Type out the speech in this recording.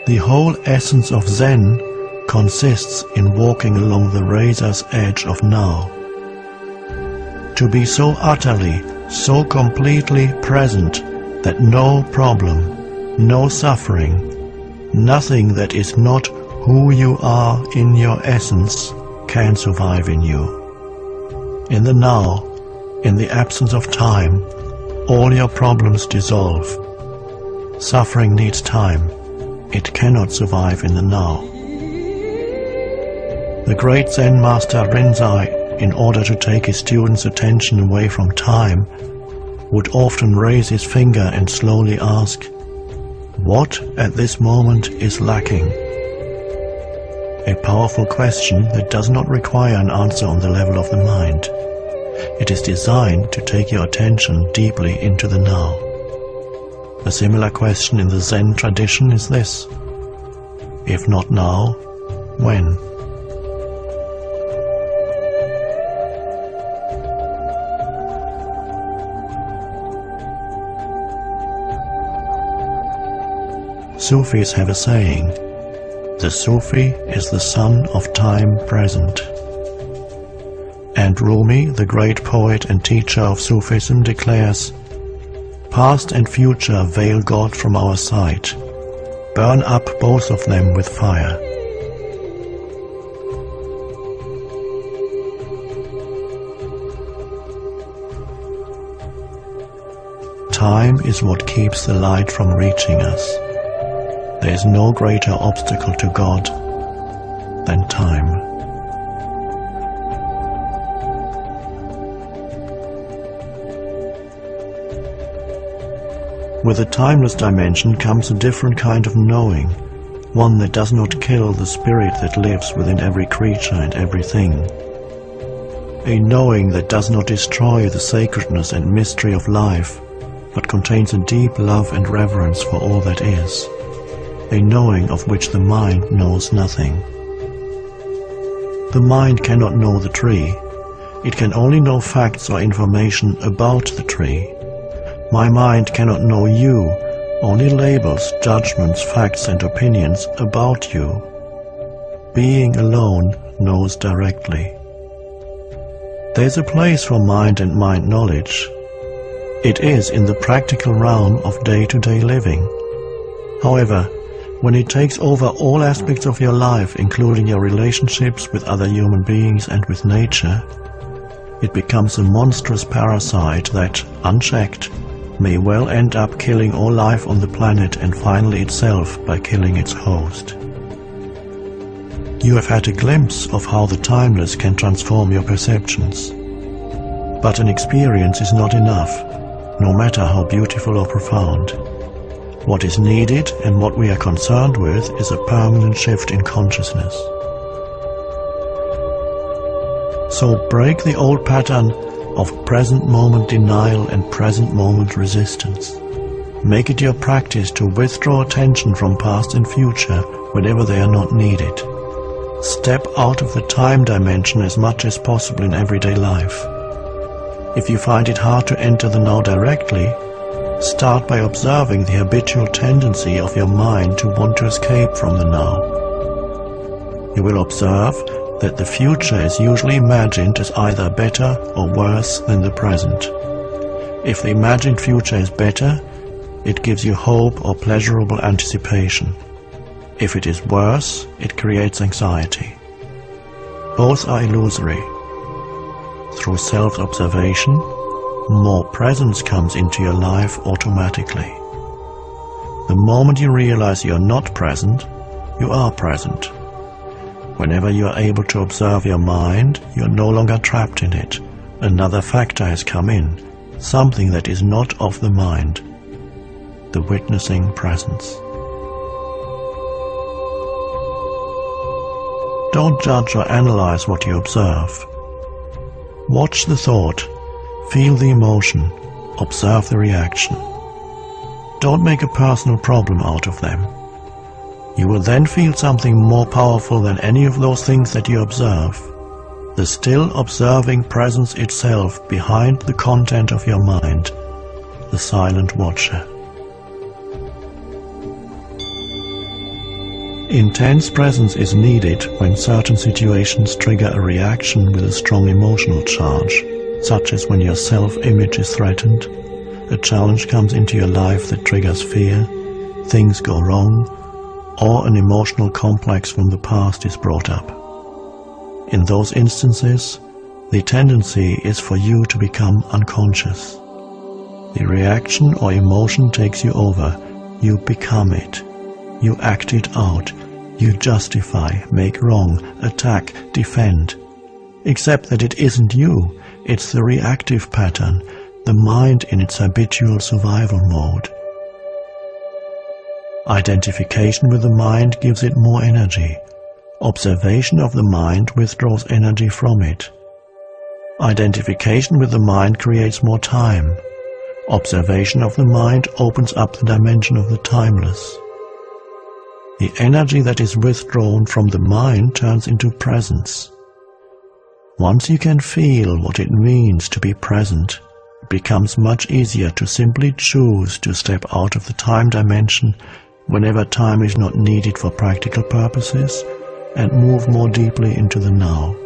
The whole essence of Zen consists in walking along the razor's edge of now. To be so utterly, so completely present that no problem, no suffering, nothing that is not who you are in your essence can survive in you. In the now, in the absence of time, all your problems dissolve. Suffering needs time. It cannot survive in the now. The great Zen master Rinzai, in order to take his students' attention away from time, would often raise his finger and slowly ask, "What at this moment is lacking?" A powerful question that does not require an answer on the level of the mind. It is designed to take your attention deeply into the now. A similar question in the Zen tradition is this: if not now, when? Sufis have a saying, "The Sufi is the son of time present." And Rumi, the great poet and teacher of Sufism, declares, "Past and future veil God from our sight. Burn up both of them with fire." Time is what keeps the light from reaching us. There is no greater obstacle to God than time. With the timeless dimension comes a different kind of knowing, one that does not kill the spirit that lives within every creature and everything. A knowing that does not destroy the sacredness and mystery of life, but contains a deep love and reverence for all that is. A knowing of which the mind knows nothing. The mind cannot know the tree. It can only know facts or information about the tree. My mind cannot know you, only labels, judgments, facts and opinions about you. Being alone knows directly. There is a place for mind and mind knowledge. It is in the practical realm of day-to-day living. However, when it takes over all aspects of your life, including your relationships with other human beings and with nature, it becomes a monstrous parasite that, unchecked, may well end up killing all life on the planet and finally itself by killing its host. You have had a glimpse of how the timeless can transform your perceptions. But an experience is not enough, no matter how beautiful or profound. What is needed and what we are concerned with is a permanent shift in consciousness. So break the old pattern of present moment denial and present moment resistance. Make it your practice to withdraw attention from past and future whenever they are not needed. Step out of the time dimension as much as possible in everyday life. If you find it hard to enter the now directly, start by observing the habitual tendency of your mind to want to escape from the now. You will observe that the future is usually imagined as either better or worse than the present. If the imagined future is better, it gives you hope or pleasurable anticipation. If it is worse, it creates anxiety. Both are illusory. Through self-observation, more presence comes into your life automatically. The moment you realize you are not present, you are present. Whenever you are able to observe your mind, you are no longer trapped in it. Another factor has come in, something that is not of the mind, the witnessing presence. Don't judge or analyze what you observe. Watch the thought, feel the emotion, observe the reaction. Don't make a personal problem out of them. You will then feel something more powerful than any of those things that you observe. The still observing presence itself behind the content of your mind, the silent watcher. Intense presence is needed when certain situations trigger a reaction with a strong emotional charge, such as when your self-image is threatened, a challenge comes into your life that triggers fear, things go wrong, or an emotional complex from the past is brought up. In those instances, the tendency is for you to become unconscious. The reaction or emotion takes you over, you become it. You act it out, you justify, make wrong, attack, defend. Except that it isn't you, it's the reactive pattern, the mind in its habitual survival mode. Identification with the mind gives it more energy. Observation of the mind withdraws energy from it. Identification with the mind creates more time. Observation of the mind opens up the dimension of the timeless. The energy that is withdrawn from the mind turns into presence. Once you can feel what it means to be present, it becomes much easier to simply choose to step out of the time dimension whenever time is not needed for practical purposes and move more deeply into the now.